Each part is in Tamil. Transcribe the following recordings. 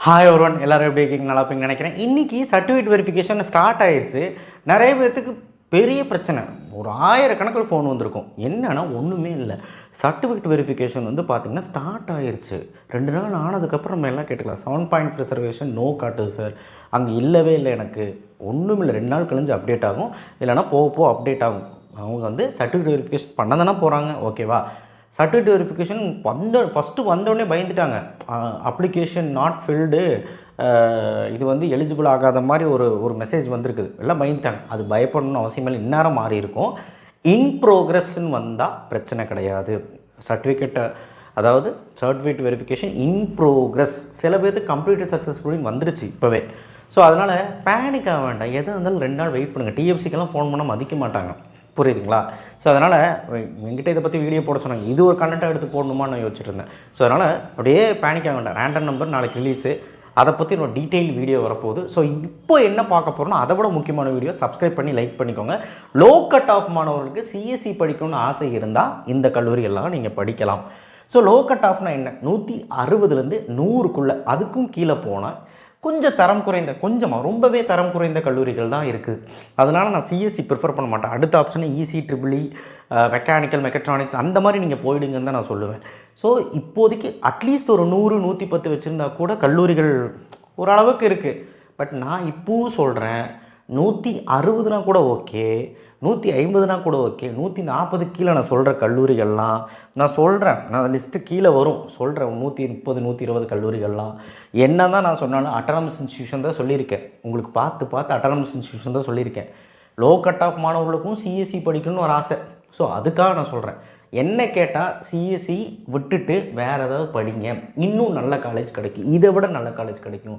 ஹாய் ஒருவன் எல்லோரும் எப்படி இருக்கீங்க நல்லா இருப்பீங்கன்னு நினைக்கிறேன். இன்றைக்கி சர்டிஃபிகேட் வெரிஃபிகேஷன் ஸ்டார்ட் ஆயிடுச்சு. நிறைய பேர்த்துக்கு பெரிய பிரச்சனை. ஒரு 1000 கணக்கில் ஃபோன் வந்திருக்கும். என்னென்னா ஒன்றுமே இல்லை. சர்டிஃபிகேட் வெரிஃபிகேஷன் வந்து பார்த்திங்கன்னா ஸ்டார்ட் ஆயிடுச்சு. 2 நாள் ஆனதுக்கப்புறம் நம்ம எல்லாம் கேட்டுக்கலாம். 7 ரிசர்வேஷன் நோ காட்டுது சார், அங்கே இல்லவே இல்லை, எனக்கு ஒன்றும் இல்லை, 2 நாள் கழிஞ்சு அப்டேட் ஆகும், இல்லைனா போக அப்டேட் ஆகும். அவங்க வந்து சர்டிஃபிகேட் வெரிஃபிகேஷன் பண்ண தானே போகிறாங்க, ஓகேவா? சர்டிஃபிகேட் வெரிஃபிகேஷன் ஃபஸ்ட்டு வந்தோடனே பயந்துட்டாங்க. அப்ளிகேஷன் நாட் ஃபில்டு, இது வந்து எலிஜிபிள் ஆகாத மாதிரி ஒரு மெசேஜ் வந்திருக்குது. எல்லாம் பயந்துட்டாங்க. அது பயப்படணும்னு அவசியம் இல்லை, இந்நேரம் மாறி இருக்கும். இன் ப்ரோக்ரஸ்ன்னு வந்தால் பிரச்சனை கிடையாது. Certificate verification in progress. சில பேருக்கு கம்ப்ளீட்டட் சக்ஸஸ்ஃபுல்லி வந்துருச்சு இப்போவே. ஸோ அதனால் பேனிக் ஆக வேண்டாம். எதாக இருந்தாலும் 2 நாள் வெயிட் பண்ணுங்கள். டிஎஃப்சிக்கெல்லாம் ஃபோன் பண்ணால் மதிக்க மாட்டாங்க, புரியுதுங்களா? ஸோ அதனால் என்கிட்ட இதை பற்றி வீடியோ போட சொன்னாங்க. இது ஒரு கண்டென்ட்டாக எடுத்து போடணுமான்னு நான் யோசிச்சுட்டு இருந்தேன். ஸோ அதனால் அப்படியே பேனிக் ஆக வேண்டாம். ரேண்டம் நம்பர் நாளைக்கு ரிலீஸு, அதை பற்றி ஒரு டீட்டெயில் வீடியோ வரப்போகுது. ஸோ இப்போ என்ன பார்க்க போகிறோன்னா அதை விட முக்கியமான வீடியோ. சப்ஸ்கிரைப் பண்ணி லைக் பண்ணிக்கோங்க. லோ கட் ஆஃப் மாணவர்களுக்கு சிஎஸ்சி படிக்கணும்னு ஆசை இருந்தால் இந்த கல்லூரியெல்லாம் நீங்கள் படிக்கலாம். ஸோ லோ கட் ஆஃப்னா என்ன? 160லேருந்து 100க்குள்ளே, அதுக்கும் கீழே போனால் கொஞ்சம் தரம் குறைந்த, ரொம்பவே தரம் குறைந்த கல்லூரிகள் தான் இருக்குது. அதனால் நான் சிஎஸ்சி ப்ரிஃபர் பண்ண மாட்டேன். அடுத்த option EC, triple E, mechanical, mechatronics அந்த மாதிரி நீங்கள் போயிடுங்கன்னு தான் நான் சொல்லுவேன். ஸோ இப்போதைக்கு அட்லீஸ்ட் ஒரு 100, 110 வச்சுருந்தா கூட கல்லூரிகள் ஓரளவுக்கு இருக்குது. பட் நான் இப்போவும் சொல்கிறேன், 160னா கூட ஓகே, 150னா கூட ஓகே, 140 கீழே நான் சொல்கிற கல்லூரிகள்லாம் நான் லிஸ்ட்டு கீழே வரும் சொல்கிறேன். 130, 120 கல்லூரிகள்லாம் என்ன தான் நான் சொன்னாலும் அட்டானமஸ் இன்ஸ்டியூஷன் தான் சொல்லியிருக்கேன். உங்களுக்கு பார்த்து அட்டானமஸ் இன்ஸ்டியூஷன் தான் சொல்லியிருக்கேன். லோ கட் ஆஃப் மாணவர்களுக்கும் சிஎஸ்சி படிக்கணும்னு ஒரு ஆசை. ஸோ அதுக்காக நான் சொல்கிறேன். என்ன கேட்டால் சிஎஸ்சி விட்டுட்டு வேறு ஏதாவது படிங்க, இன்னும் நல்ல காலேஜ் கிடைக்கும், இதை விட நல்ல காலேஜ் கிடைக்கும்.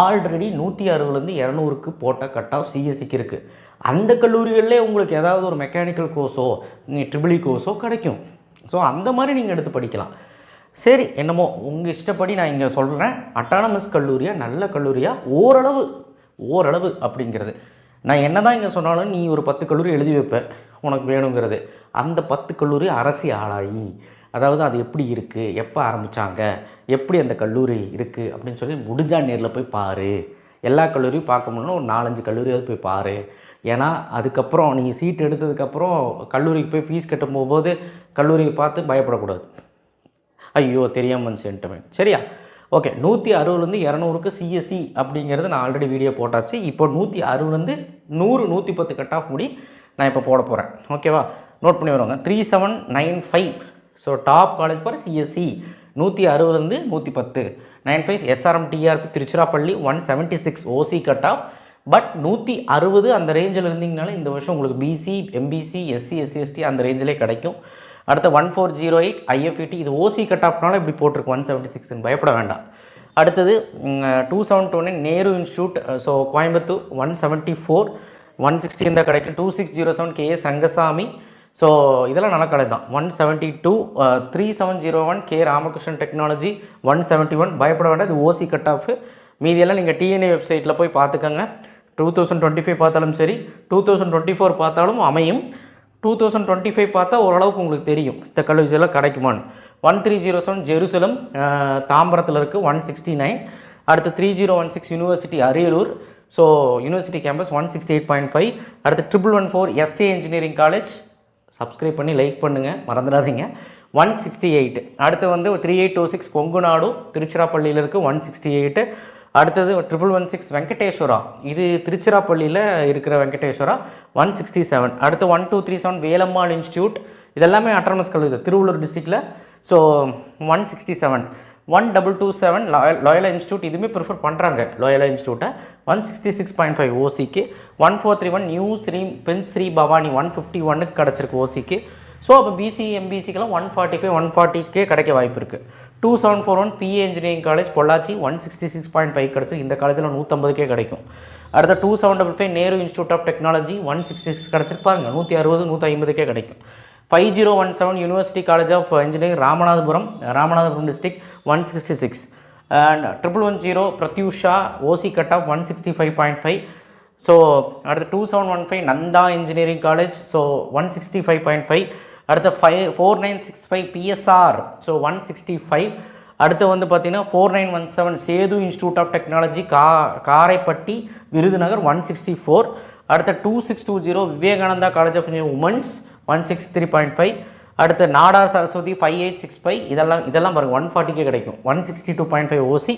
ஆல்ரெடி 160லேருந்து 200க்கு போட்ட கட் ஆஃப் சிஎஸ்சிக்கு இருக்குது. அந்த கல்லூரிகளிலே உங்களுக்கு ஏதாவது ஒரு மெக்கானிக்கல் கோர்ஸோ ட்ரிபிள்இ கோர்ஸோ கிடைக்கும். ஸோ அந்த மாதிரி நீங்கள் எடுத்து படிக்கலாம். சரி, என்னமோ உங்கள் இஷ்டப்படி நான் இங்கே சொல்கிறேன். அட்டானமஸ் கல்லூரியாக, நல்ல கல்லூரியாக, ஓரளவு அப்படிங்கிறது. நான் என்ன தான் இங்கே சொன்னாலும் நீ ஒரு 10 கல்லூரி எழுதி வைப்பேன் உனக்கு வேணுங்கிறது. அந்த 10 கல்லூரி அரசி ஆளாகி, அதாவது அது எப்படி இருக்குது, எப்போ ஆரம்பித்தாங்க, எப்படி அந்த கல்லூரி இருக்குது அப்படின்னு சொல்லி முடிஞ்சால் நேரில் போய் பாரு. எல்லா கல்லூரியும் பார்க்க முடியல, ஒரு 4-5 கல்லூரியாவது போய் பாரு. ஏன்னா அதுக்கப்புறம் நீங்கள் சீட் எடுத்ததுக்கப்புறம் கல்லூரிக்கு போய் ஃபீஸ் கட்ட போகும்போது கல்லூரியை பார்த்து பயப்படக்கூடாது, ஐயோ தெரியாமல் வந்துச்சுன்ட்டுமே. சரியா? ஓகே. 160லேருந்து 200க்கு சிஎஸ்சி அப்படிங்கிறது நான் ஆல்ரெடி வீடியோ போட்டாச்சு. இப்போ 160லேருந்து 100, 110 கட் ஆஃப் முடி நான் இப்போ போட போகிறேன். ஓகேவா? நோட் பண்ணி வருவாங்க. 3795. So top college for CSE 160லேருந்து 110. 95 SRM TRP Tiruchirappalli 176 OC cut off. But 160 அந்த ரேஞ்சில் இருந்தீங்கனால இந்த வருஷம் உங்களுக்கு பிசி, எம்பிசி, எஸ்சி, எஸ்சிஎஸ்டி அந்த ரேஞ்சிலே கிடைக்கும். அடுத்த 1408 ஐஎஃப்இடி, இது ஓசி கட் ஆஃப்னால இப்படி போட்டிருக்கு 176, பயப்பட வேண்டாம். அடுத்தது 2729 நேரு இன்ஸ்டியூட், ஸோ கோயம்புத்தூர் 174, 160 இருந்தால் கிடைக்கும். 2607 கேஎஸ் ரங்கசாமி, ஸோ இதெல்லாம் நல்ல காலேஜ் தான். 172 3701 கே ராமகிருஷ்ணன் டெக்னாலஜி 171, பயப்பட வேண்டாம், இது ஓசி கட் ஆஃப். மீதியெல்லாம் நீங்கள் டிஎன்ஏ வெப்சைட்டில் போய் பார்த்துக்கோங்க. 2025 பார்த்தாலும் சரி, 2024 பார்த்தாலும் அமையும். 2025 பார்த்தா ஓரளவுக்கு உங்களுக்கு தெரியும் இந்த கல்லூரியெல்லாம் கிடைக்குமான்னு. 1307 ஜெருசலம் தாம்பரத்தில் இருக்குது 169. அடுத்து 3016 university Ariyalur, so university campus 168.5. அடுத்து 1114 எஸ்ஏ இன்ஜினியரிங் காலேஜ், சப்ஸ்கிரைப் பண்ணி லைக் பண்ணுங்கள் மறந்துடாதீங்க, 168. அடுத்து வந்து 3826 கொங்கு நாடு திருச்சிராப்பள்ளியில் இருக்குது 168. அடுத்தது 1116 வெங்கடேஸ்வரா, இது திருச்சிராப்பள்ளியில் இருக்கிற வெங்கடேஸ்வரா 167. அடுத்து 1237 வேலம்மாள் இன்ஸ்டியூட், இதெல்லாமே அட்டானமஸ் கல்லூரி திருவள்ளூர் டிஸ்ட்ரிக்டில், ஸோ 167. 1227 லோயலா இன்ஸ்டியூட், இதுவுமே ப்ரிஃபர் பண்ணுறாங்க லோயலா இன்ஸ்டியூட்டை, 166.5 ஓசிக்கு. 1431 நியூ பென் ஸ்ரீ பவானி 151க்கு கிடச்சிருக்கு ஓசிக்கு. ஸோ அப்போ பிசி, எம்பிசிக்கெல்லாம் 145, 140க்கே கிடைக்க வாய்ப்பு இருக்குது. 2741 பிஏ இன்ஜினியரிங் காலேஜ் பொள்ளாச்சி 166.5 கிடச்சி, இந்த காலேஜில் 150க்கே கிடைக்கும். அடுத்த 2755 நேரு இன்ஸ்டியூட் ஆஃப் டெக்னாலஜி 166 கிடச்சிருப்பாங்க, 160, 150க்கே கிடைக்கும். 5017 university college of engineering Ramanathapuram district 166. And 1110 Prathyusha OC cut off 165.5. So அடுத்து 2715 நந்தா இன்ஜினியரிங் காலேஜ், ஸோ 165.5. அடுத்த 4965 பிஎஸ்ஆர், ஸோ 165. அடுத்து வந்து பார்த்தீங்கன்னா 4917 Sethu institute of technology Karaippatti Virudhunagar 164. அடுத்த 2620 Vivekananda college of engineering women's 163.5. அடுத்து நாடார் சரஸ்வதி 5865. இதெல்லாம் பாருங்கள் 140 கிடைக்கும். 162.5 ஓசி.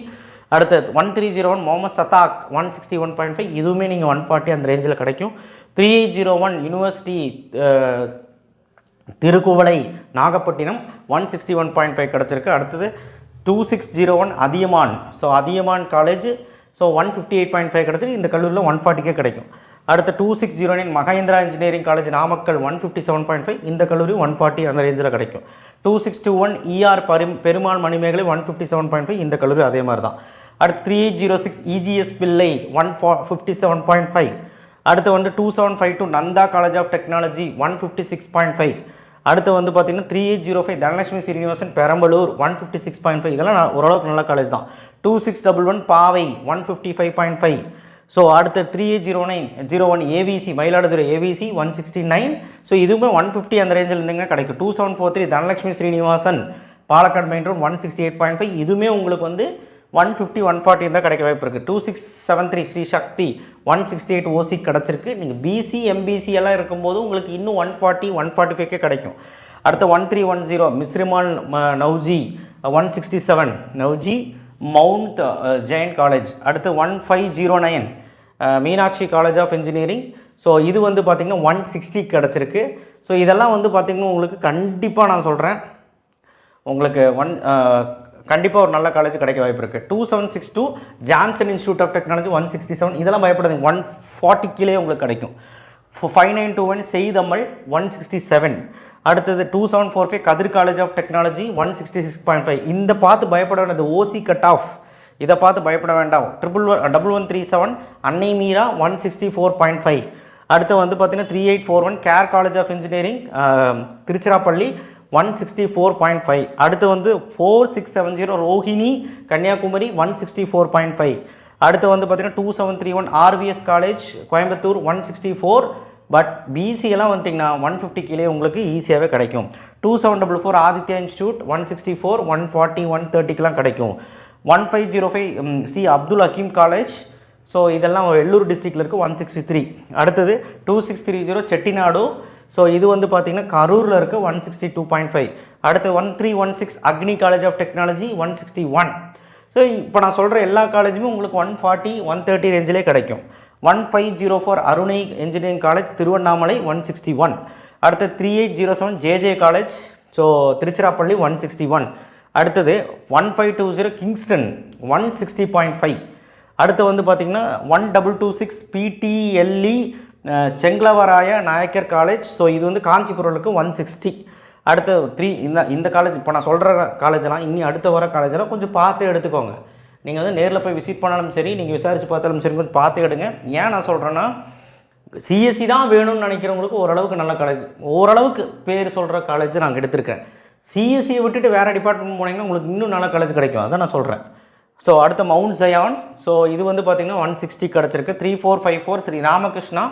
அடுத்து 1301 முகமது சத்தாக் 161.5. இதுவுமே நீங்கள் 140 அந்த ரேஞ்சில் கிடைக்கும். 3801 யூனிவர்சிட்டி திருக்குவளை நாகப்பட்டினம் 161.5 கிடச்சிருக்கு. அடுத்தது 2601 Athiyaman, so Athiyaman college, so 158.5 கிடச்சிருக்கு. இந்த கல்லூரியில் 140 கிடைக்கும். அடுத்து 2609 மகேந்திரா இன்ஜினியரிங் காலேஜ் நாமக்கல் 157.5. இந்த கல்லூரி 140 அந்த ரேஞ்சில் கிடைக்கும். 2621 ER பெருமாள் மணிமேகலை 157.5. இந்த கல்லூரி அதே மாதிரி தான். அடுத்து 3806 EGS பிள்ளை 157.5. அடுத்து வந்து 2752 நந்தா காலேஜ் ஆஃப் டெக்னாலஜி 156.5. அடுத்து வந்து பார்த்திங்கன்னா 3805 தனலட்சுமி ஸ்ரீனிவாசன் பெரம்பலூர் 156.5. இதெல்லாம் ஓரளவுக்கு நல்ல காலேஜ் தான். 2611 பாவை 155.5. ஸோ அடுத்து 3801 ஏவிசி மயிலாடுதுறை ஏவிசி 169. ஸோ இதுவுமே 150 அந்த ரேஞ்சில் இருந்தீங்கன்னா கிடைக்கும். 2743 தனலட்சுமி ஸ்ரீனிவாசன் பாலக்காடு மெயின் ரோட் 168.5. இதுவுமே உங்களுக்கு வந்து 150 140 தான் கிடைக்க வாய்ப்பு இருக்குது. 2673 ஸ்ரீ சக்தி 168 ஓசி கிடச்சிருக்கு. நீங்கள் பிசி எம்பிசி எல்லாம் இருக்கும்போது உங்களுக்கு இன்னும் 140 145 கிடைக்கும். அடுத்து 1310 மிஸ்ரிமால் நவ்ஜி 167 நவ்ஜி மவுண்ட் ஜெயின் காலேஜ். அடுத்து 1509 Meenakshi college of engineering. So இது வந்து பார்த்திங்கன்னா 160 கிடச்சிருக்கு. ஸோ இதெல்லாம் வந்து பார்த்திங்கன்னா உங்களுக்கு கண்டிப்பாக நான் சொல்கிறேன், உங்களுக்கு கண்டிப்பாக ஒரு நல்ல காலேஜ் கிடைக்க வாய்ப்பு இருக்குது. 2762 ஜான்சன் இன்ஸ்டியூட் ஆஃப் டெக்னாலஜி 167. இதெல்லாம் பயப்படாதீங்க, 140 கீழே உங்களுக்கு கிடைக்கும். 5921 செய்தமிழ் 167. அடுத்தது 2745 கதிர் காலேஜ் ஆஃப் டெக்னாலஜி 166.5. இந்த பார்த்து பயப்பட வேண்டாம், ஓசி கட் ஆஃப், இதை பார்த்து பயப்பட வேண்டாம். 1137 அன்னை மீரா 164.5. அடுத்து வந்து பார்த்திங்கன்னா 3841 CARE college of engineering Tiruchirappalli 164.5. அடுத்து வந்து 4670 ரோஹிணி கன்னியாகுமரி 164.5. அடுத்து வந்து பார்த்திங்கன்னா 2731 RVS college Coimbatore 164. But BC எல்லாம் வந்துட்டிங்கன்னா 150 கீழே உங்களுக்கு ஈஸியாகவே கிடைக்கும். 2744 ஆதித்யா இன்ஸ்டியூட் 164 140 130 கிடைக்கும். 1505 C Abdul Hakeem college, so இதெல்லாம் எல்லூர் டிஸ்ட்ரிக்டில் இருக்குது 163. அடுத்தது 2630 செட்டிநாடு, ஸோ இது வந்து பார்த்திங்கன்னா கரூரில் இருக்குது 162.5. அடுத்து 1316 அக்னி காலேஜ் ஆஃப் டெக்னாலஜி 161. ஸோ இப்போ நான் சொல்கிற எல்லா காலேஜுமே உங்களுக்கு 140 130 ரேஞ்சிலே கிடைக்கும். 1504 அருணை இன்ஜினியரிங் காலேஜ் திருவண்ணாமலை 161. அடுத்து 3807 ஜேஜே காலேஜ், ஸோ திருச்சிராப்பள்ளி 161. அடுத்தது 1520 கிங்ஸ்டன் 160.5. அடுத்து வந்து பார்த்திங்கன்னா 1226 PTLE செங்களவராய நாயக்கர் காலேஜ், ஸோ இது வந்து காஞ்சிபுரத்துக்கு 160. அடுத்து இந்த காலேஜ் இப்போ நான் சொல்கிற காலேஜெல்லாம் இன்னி அடுத்த வர காலேஜெல்லாம் கொஞ்சம் பார்த்து எடுத்துக்கோங்க. நீங்கள் வந்து நேரில் போய் விசிட் பண்ணாலும் சரி, நீங்கள் விசாரித்து பார்த்தாலும் சரி, கொஞ்சம் பார்த்து எடுங்க. ஏன் நான் சொல்கிறேன்னா, சிஎஸ்சி தான் வேணும்னு நினைக்கிறவங்களுக்கு ஓரளவுக்கு நல்ல காலேஜ், ஓரளவுக்கு பேர் சொல்கிற காலேஜ் நாங்கள் எடுத்திருக்கேன். சிஎஸ்சியை விட்டுட்டு வேறு டிபார்ட்மெண்ட் போனீங்கன்னா உங்களுக்கு இன்னும் நல்ல காலேஜ் கிடைக்கும், அதான் நான் சொல்கிறேன். ஸோ அடுத்த மவுண்ட் ஜயான், ஸோ இது வந்து பார்த்திங்கன்னா 160 கிடச்சிருக்கு. 3454 ஸ்ரீ ராமகிருஷ்ணா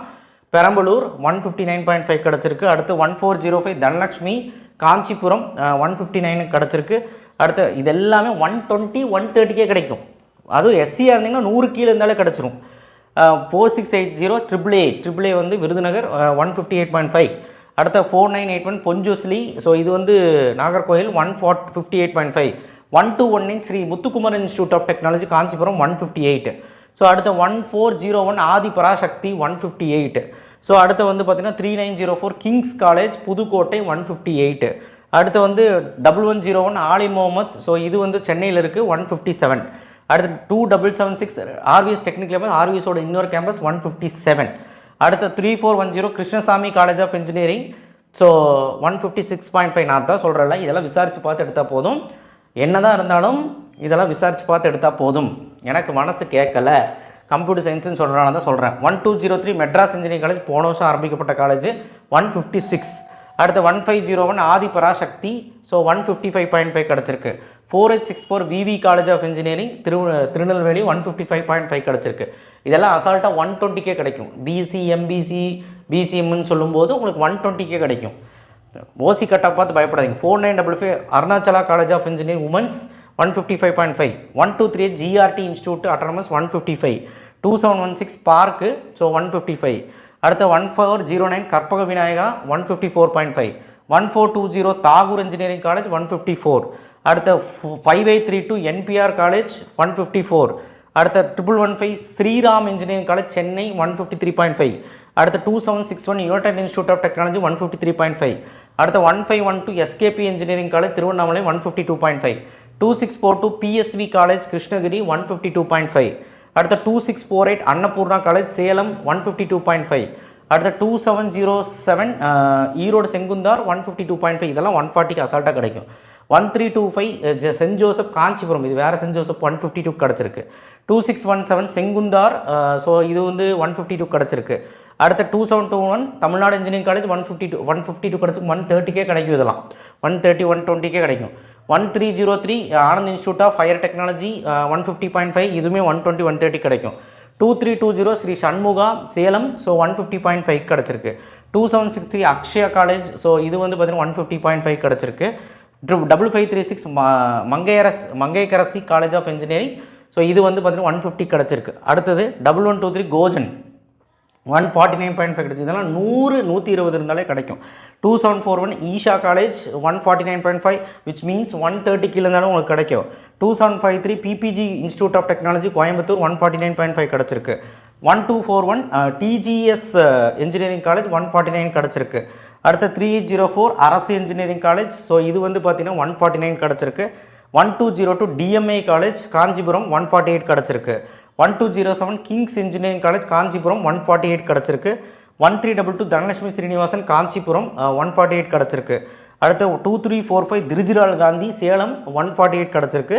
பெரம்பலூர் 159.5 கிடச்சிருக்கு. அடுத்து 1405 தனலக்ஷ்மி காஞ்சிபுரம் 159 கிடச்சிருக்கு. அடுத்து இது எல்லாமே 120 130 கிடைக்கும். அதுவும் எஸ்சியாக இருந்தீங்கன்னா 100 கீழே இருந்தாலே கிடச்சிரும். 4680 AAA வந்து விருதுநகர் 158.5. அடுத்த 4981 பொஞ்சுஸ்லி, ஸோ இது வந்து Nagercoil 158.5. 1219 Sri Muthukumaran institute of technology Kanchipuram 158. So அடுத்த 1401 ஆதி பராசக்தி 158. ஸோ அடுத்து வந்து பார்த்திங்கன்னா 3904 கிங்ஸ் காலேஜ் புதுக்கோட்டை 158. அடுத்து வந்து 1101 ஆலி முகமது, ஸோ இது வந்து சென்னையில் இருக்குது 157. அடுத்து 2776 ஆர்விஎஸ் டெக்னிக்கல் கேம்பஸ், ஆர்விஎஸோட இன்னொரு கேம்பஸ் 157. அடுத்து 3410 Krishnasamy college of engineering, so 156.5. நான் தான் சொல்கிறேன்ல, இதெல்லாம் விசாரித்து பார்த்து எடுத்தால் போதும். என்ன தான் இருந்தாலும் இதெல்லாம் விசாரித்து பார்த்து எடுத்தால் போதும். எனக்கு மனசு கேட்கல, கம்ப்யூட்டர் சயின்ஸ்னு சொல்கிறனால தான் சொல்கிறேன். 1203 மெட்ராஸ் இன்ஜினியரிங் காலேஜ் போன வருஷம் ஆரம்பிக்கப்பட்ட காலேஜ் 156. அடுத்து 1501 ஆதி பராசக்தி, ஸோ 155.5 கிடச்சிருக்கு. 4864 விவி காலேஜ் ஆஃப் இன்ஜினியரிங் திருநெல்வேலி 155.5 கிடச்சிருக்கு. இதெல்லாம் அசால்ட்டாக 120 கிடைக்கும். பிசி எம்பிசி பிசிஎம்னு சொல்லும்போது உங்களுக்கு 120 கிடைக்கும். ஓசி கட்டாக பார்த்து பயப்படாதீங்க. 4955 Arunachala college of engineering women's 155.5. 1238 GRT Institute Autonomous 155. 2716 Park, so 155. அடுத்த 1409 கற்பக விநாயகா 154.5. 1420 Tagore engineering college 154. அடுத்த 5832 NPR காலேஜ் 154. அடுத்த 1115 ஸ்ரீராம் இன்ஜினியரிங் காலேஜ் சென்னை 153.5. அடுத்த 2761 யுனைடெட் இன்ஸ்டியூட் ஆஃப் டெக்னாலஜி 153.5. அடுத்த 1512 SKP engineering college Tiruvannamalai 152.5. 2642 PSV college Krishnagiri 152.5. அடுத்த 2648 அன்னபூர்ணா காலேஜ் சேலம் 152.5. அடுத்த 2707 ஈரோடு செங்குந்தார் 152.5. இதெல்லாம் 140க்கு அசால்ட்டாக கிடைக்கும். 1325 சென்ட் ஜோசப் காஞ்சிபுரம், இது வேறு சென்ட் ஜோசப் 152 கிடச்சிருக்கு. 2617 செங்குந்தார், ஸோ இது வந்து 152 கிடச்சிருக்கு. அடுத்த 2721 தமிழ்நாடு இன்ஜினியரிங் காலேஜ் 152 கிடச்சிருக்கு. 130கே கிடைக்கும், இதெல்லாம் 130 120கே கிடைக்கும். 1303 Anand institute of higher technology 150.5, இதுவுமே 120 130 கிடைக்கும். 2320 ஸ்ரீ சண்முகா சேலம், ஸோ 150.5 கிடச்சிருக்கு. 2763 அக்ஷயா காலேஜ், ஸோ இது வந்து பார்த்தீங்கன்னா 150.5 கிடச்சிருக்கு. 5536 Mangaiyarasi college of engineering, so இது வந்து பார்த்தீங்கன்னா 150 கிடச்சிருக்கு. அடுத்தது 1123 கோஜன் 149.5 கிடச்சி. இதெல்லாம் 100 120 இருந்தாலே கிடைக்கும். 2741 ஈஷா காலேஜ் 149.5, விச் மீன்ஸ் 130 கீழே இருந்தாலும் உங்களுக்கு கிடைக்கும். 2753 PPG institute of technology Coimbatore 149.5 கிடச்சிருக்கு. 1241 TGS இன்ஜினியரிங் காலேஜ் 149 கிடச்சிருக்கு. அடுத்த 3804 அரசு இன்ஜினியரிங் காலேஜ், ஸோ இது வந்து பார்த்தீங்கன்னா 149 கிடச்சிருக்கு. 1202 DMA காலேஜ் காஞ்சிபுரம் 148 கிடச்சிருக்கு. 1207 கிங்ஸ் இன்ஜினியரிங் காலேஜ் காஞ்சிபுரம் 148 கிடச்சிருக்கு. 1322 தனலட்சுமி ஸ்ரீனிவாசன் காஞ்சிபுரம் 148 கிடச்சிருக்கு. அடுத்த 2345 திருஜிலால் காந்தி சேலம் 148 கிடச்சிருக்கு.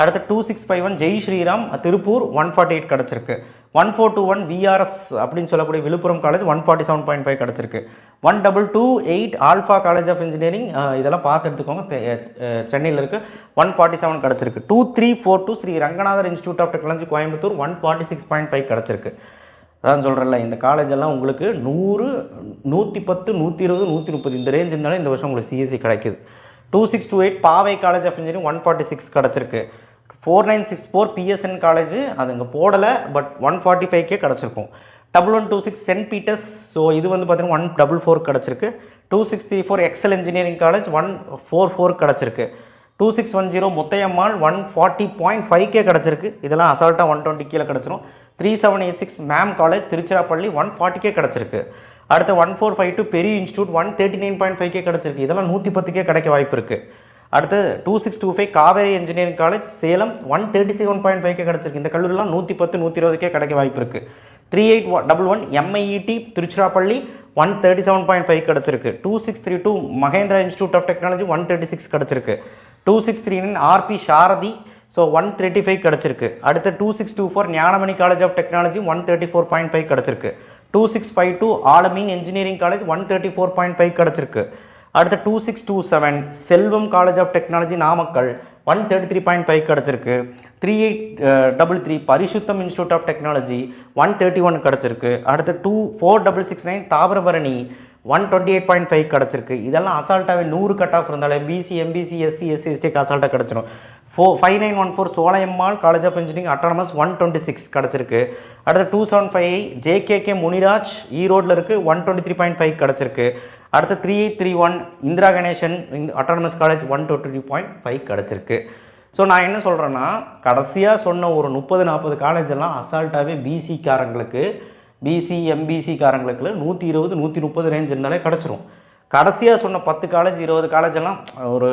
அடுத்த 2651 ஜெய் ஸ்ரீராம் திருப்பூர் 148 கிடச்சிருக்கு. 1421 VRS அப்படின்னு சொல்லக்கூடிய விழுப்புரம் காலேஜ் 147.5 கிடச்சிருக்கு. 1228 ஆல்ஃபா காலேஜ் ஆஃப் இன்ஜினியரிங், இதெல்லாம் பார்த்து எடுத்துக்கோங்க, சென்னையில் இருக்குது, 147 கிடச்சிருக்கு. 2342 Sri Ranganathar institute of technology Coimbatore 146.5 கிடச்சிருக்கு. அதான் சொல்கிறேன்ல, இந்த காலேஜ் எல்லாம் உங்களுக்கு 100 110 120 130 இந்த ரேஞ்ச் இருந்தாலும் இந்த வருஷம் உங்களுக்கு CSE கிடைக்குது. 2628 பாவை காலேஜ் ஆஃப் இன்ஜினியரிங் 146 கிடச்சிருக்கு. 4964 PSN காலேஜ், அது இங்கே போடலை, பட் 145கே கிடச்சிருக்கும். 1126 சென்ட் பீட்டர்ஸ், ஸோ இது வந்து பார்த்தீங்கன்னா 144 கிடச்சிருக்கு. 2634 எக்ஸல் இன்ஜினியரிங் காலேஜ் 144 கிடச்சிருக்கு. 2610 முத்தையம்மாள் 140.5கே கிடச்சிருக்கு. இதெல்லாம் அசால்ட்டாக 120 கீழே கிடச்சிரும். 3786 மேம் காலேஜ் திருச்சிராப்பள்ளி 140கே கிடச்சிருக்கு. அடுத்த 1452 பெரிய இன்ஸ்டியூட் 139.5கே கிடச்சிருக்கு. இதெல்லாம் 110கே கிடைக்க வாய்ப்பு இருக்குது. அடுத்து 2625 காவேரி இன்ஜினியரிங் காலேஜ் சேலம் 137.5கே கிடச்சிருக்கு. இந்த கல்லூரிலாம் 110 120கே கிடைக்க வாய்ப்பு இருக்குது. 3811 MIET திருச்சிராப்பள்ளி 137.5 கிடச்சிருக்கு. 2632 மகேந்திரா இன்ஸ்டியூட் ஆஃப் டெக்னாலஜி 136 கிடச்சிருக்கு. 2639 RP சாரதி, ஸோ 135 கிடச்சிருக்கு. அடுத்த 2624 ஞானமணி காலேஜ் ஆஃப் டெக்னாலஜி 134.5 கிடச்சிருக்கு. 2652 ஆலமீன் இன்ஜினியரிங் காலேஜ் 134.5 கிடச்சிருக்கு. அடுத்த 2627 செல்வம் காலேஜ் ஆஃப் டெக்னாலஜி நாமக்கல் 133.5 கிடச்சிருக்கு. 3833 பரிசுத்தம் இன்ஸ்டியூட் ஆஃப் டெக்னாலஜி 131 கிடச்சிருக்கு. அடுத்த 24669 தாமிரபரணி 128.5 கிடச்சிருக்கு. இதெல்லாம் அசால்ட்டாகவே 100 கட் ஆஃப் இருந்தாலும் BC MBC SC SC STக்கு அசால்ட்டாக கிடச்சிடும். 5914 Solaiammal college of engineering autonomous 126 கிடச்சிருக்கு. அடுத்த 2758 JKK முனிராஜ் ஈரோடில் இருக்குது 123.5 கிடச்சிருக்கு. அடுத்த 3831 இந்திரா கணேசன் அட்டானமஸ் காலேஜ் 123.5 கிடச்சிருக்கு. ஸோ நான் என்ன சொல்கிறேன்னா, கடைசியாக சொன்ன ஒரு 30-40 காலேஜ் எல்லாம் அசால்ட்டாகவே BC-காரங்களுக்கு BC MBC காரங்களுக்கு 120 130 ரேஞ்ச் இருந்தாலே கிடச்சிரும். கடைசியாக சொன்ன 10 காலேஜ் 20 காலேஜ் எல்லாம் ஒரு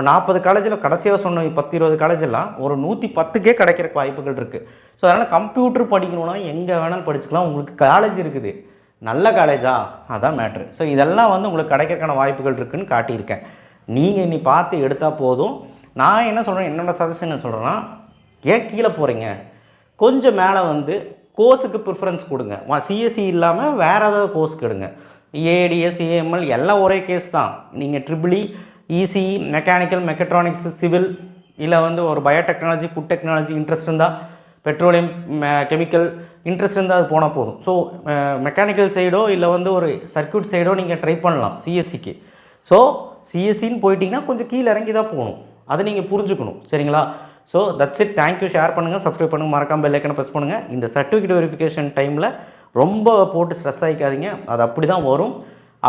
40 காலேஜில் கடைசியாக சொன்ன 10-20 காலேஜ் எல்லாம் ஒரு 110கே கிடைக்கிறக்கு வாய்ப்புகள் இருக்குது. ஸோ அதனால் கம்ப்யூட்டர் படிக்கணுன்னா எங்கே வேணாலும் படிச்சுக்கலாம். உங்களுக்கு காலேஜ் இருக்குது, நல்ல காலேஜா, அதான் மேட்ரு. ஸோ இதெல்லாம் வந்து உங்களுக்கு கிடைக்கிறதுக்கான வாய்ப்புகள் இருக்குதுன்னு காட்டியிருக்கேன். நீங்கள் இன்னி பார்த்து எடுத்தால் போதும். நான் என்ன சொல்கிறேன், என்னோடய சஜஷன் என்ன சொல்கிறேன்னா, ஏன் கீழே போகிறீங்க, கொஞ்சம் மேலே வந்து கோர்ஸுக்கு ப்ரிஃபரன்ஸ் கொடுங்க. CSE இல்லாமல் வேறு ஏதாவது கோர்ஸுக்கு எடுங்க. ADS AML எல்லாம் ஒரே கேஸ் தான். நீங்கள் triple ECE mechanical mechatronics civil இல்லை வந்து ஒரு பயோடெக்னாலஜி ஃபுட் டெக்னாலஜி இன்ட்ரெஸ்ட் இருந்தால், பெட்ரோலியம் கெமிக்கல் இன்ட்ரெஸ்ட் இருந்தால் அது போனால் போதும். ஸோ மெக்கானிக்கல் சைடோ இல்லை வந்து ஒரு சர்க்யூட் சைடோ நீங்கள் ட்ரை பண்ணலாம் CSEக்கு. ஸோ CSEன்னு போயிட்டிங்கன்னா கொஞ்சம் கீழே இறங்கி தான் போகணும். அதை நீங்கள் புரிஞ்சுக்கணும். சரிங்களா? So that's it. Thank you. Share பண்ணுங்கள், சப்ஸ்கிரைப் பண்ணுங்கள், மறக்காமல் பெல் ஐக்கனை ப்ரெஸ் பண்ணுங்கள். இந்த சர்டிஃபிகேட் வெரிஃபிகேஷன் டைமில் ரொம்ப போட்டு ஸ்ட்ரெஸ் ஆகிக்காதீங்க. அது அப்படி தான் வரும்.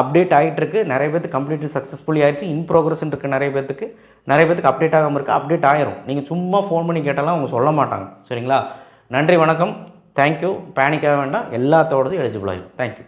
அப்டேட் ஆகிட்டுருக்கு. நிறைய பேருக்கு கம்ப்ளீட்லி சக்ஸஸ்ஃபுல்லி ஆகிடுச்சு. இன் ப்ரோக்ரஸ் இருக்குது. நிறைய பேருக்கு அப்டேட் ஆகாமல் இருக்குது. அப்டேட் ஆயிரும். நீங்கள் சும்மா ஃபோன் பண்ணி கேட்டாலும் அவங்க சொல்ல மாட்டாங்க. சரிங்களா? நன்றி, வணக்கம், தேங்க்யூ. பேனிக்காக வேண்டாம், எல்லாத்தோடதும் எலிஜிபிள் ஆகிடும். தேங்க்யூ.